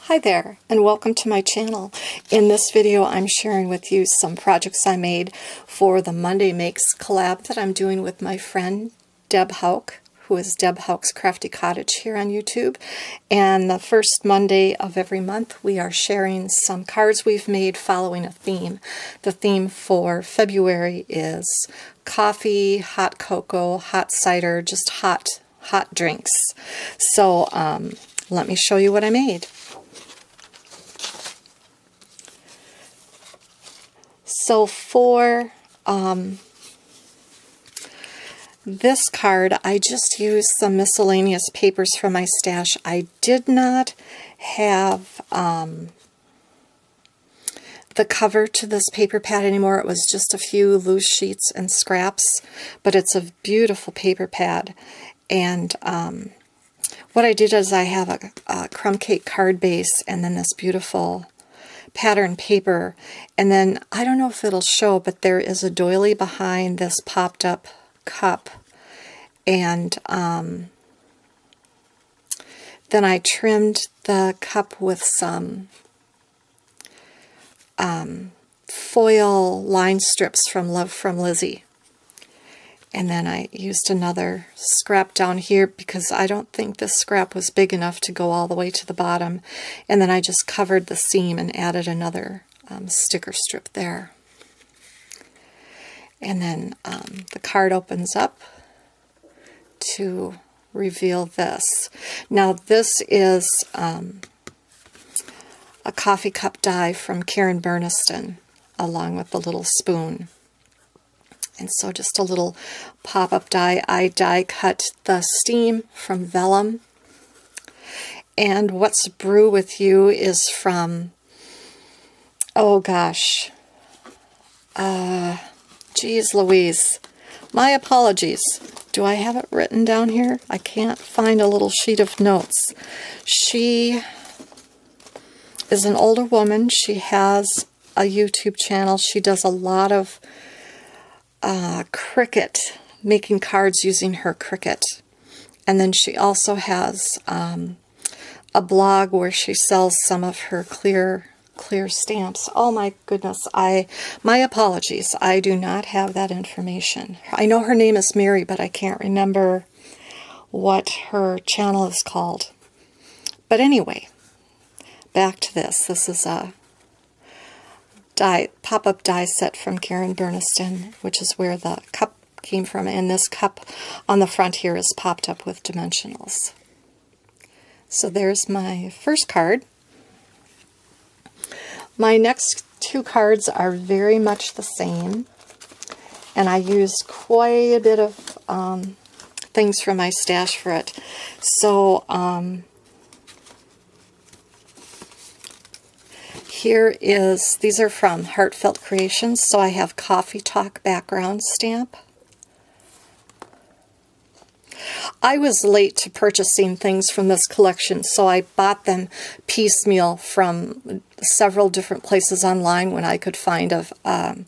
Hi there, and welcome to my channel. In this video, I'm sharing with you some projects I made for the Monday Makes collab that I'm doing with my friend Deb Hauk, who is Deb Hauk's Crafty Cottage here on YouTube. And the first Monday of every month, we are sharing some cards we've made following a theme. The theme for February is coffee, hot cocoa, hot cider, just hot drinks. So let me show you what I made. So for this card, I just used some miscellaneous papers from my stash. I did not have the cover to this paper pad anymore. It was just a few loose sheets and scraps, but it's a beautiful paper pad. And what I did is I have a crumb cake card base and then this beautiful pattern paper, and then I don't know if it'll show, but there is a doily behind this popped up cup, and then I trimmed the cup with some foil line strips from Love from Lizzie. And then I used another scrap down here because I don't think this scrap was big enough to go all the way to the bottom. And then I just covered the seam and added another sticker strip there. And then the card opens up to reveal this. Now this is a coffee cup die from Burniston, along with the little spoon. And so just a little pop-up die. I die cut the steam from vellum. And What's Brew With You is from, oh gosh, geez Louise, my apologies. Do I have it written down here? I can't find a little sheet of notes. She is an older woman. She has a YouTube channel. She does a lot of Cricut, making cards using her Cricut. And then she also has a blog where she sells some of her clear stamps. Oh my goodness, my apologies. I do not have that information. I know her name is Mary, but I can't remember what her channel is called. But anyway, back to this. This is a pop-up die set from Burniston, which is where the cup came from, and this cup on the front here is popped up with dimensionals. So there's my first card. My next two cards are very much the same, and I used quite a bit of things from my stash for it. So these are from Heartfelt Creations, so I have Coffee Talk background stamp. I was late to purchasing things from this collection, so I bought them piecemeal from several different places online when I could find an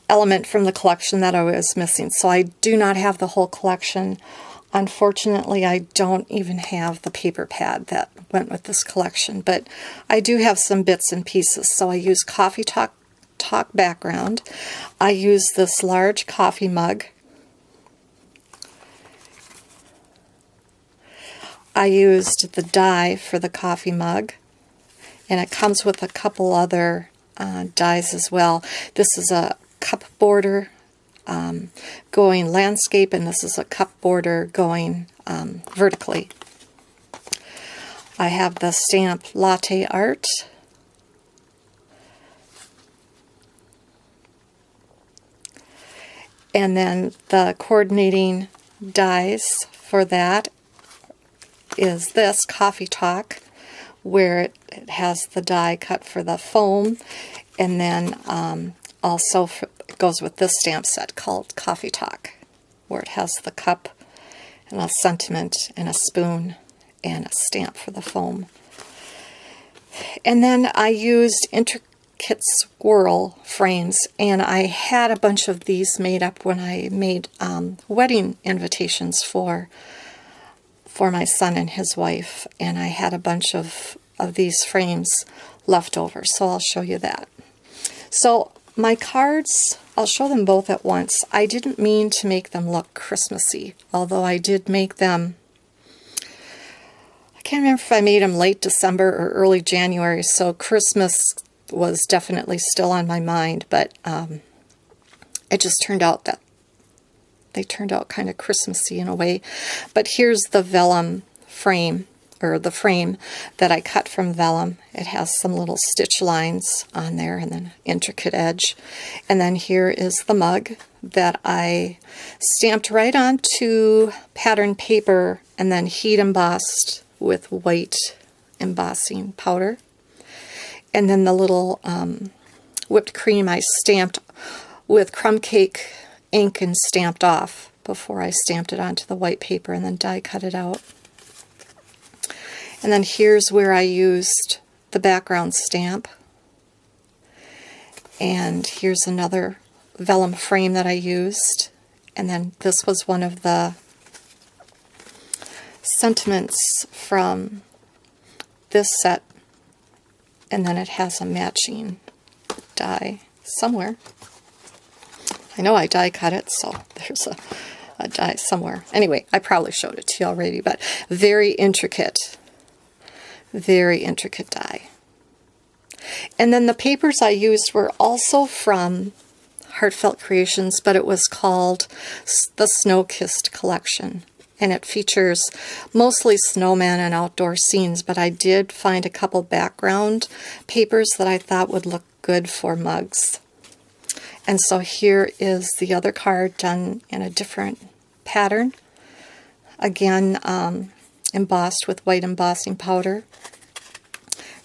element from the collection that I was missing. So I do not have the whole collection. Unfortunately, I don't even have the paper pad that went with this collection, but I do have some bits and pieces. So I use Coffee Talk background. I use this large coffee mug. I used the die for the coffee mug, and it comes with a couple other dies as well. This is a cup border going landscape, and this is a cup border going vertically. I have the stamp Latte Art. And then the coordinating dies for that is this Coffee Talk, where it has the die cut for the foam, and then also it goes with this stamp set called Coffee Talk, where it has the cup and a sentiment and a spoon and a stamp for the foam. And then I used intricate swirl frames, and I had a bunch of these made up when I made wedding invitations for my son and his wife, and I had a bunch of of these frames left over, so I'll show you that. So my cards, I'll show them both at once. I didn't mean to make them look Christmassy, although I did make them, I can't remember if I made them late December or early January, so Christmas was definitely still on my mind, but it just turned out that they turned out kind of Christmassy in a way. But here's the vellum frame, or the frame that I cut from vellum. It has some little stitch lines on there and then intricate edge. And then here is the mug that I stamped right onto pattern paper and then heat embossed with white embossing powder. And then the little whipped cream I stamped with crumb cake ink and stamped off before I stamped it onto the white paper and then die cut it out. And then here's where I used the background stamp. And here's another vellum frame that I used. And then this was one of the sentiments from this set. And then it has a matching die somewhere. I know I die cut it, so there's a die somewhere. Anyway, I probably showed it to you already, but very intricate die. And then the papers I used were also from Heartfelt Creations, but it was called the Snow-Kissed Collection. And it features mostly snowmen and outdoor scenes, but I did find a couple background papers that I thought would look good for mugs. And so here is the other card done in a different pattern. Again, embossed with white embossing powder.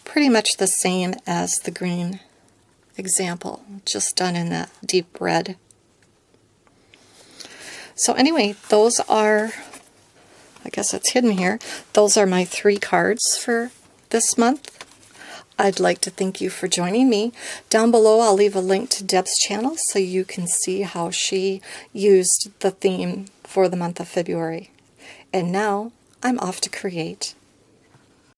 Pretty much the same as the green example, just done in that deep red. So anyway, those are, I guess it's hidden here, those are my 3 cards for this month. I'd like to thank you for joining me. Down below I'll leave a link to Deb's channel so you can see how she used the theme for the month of February. And now I'm off to create.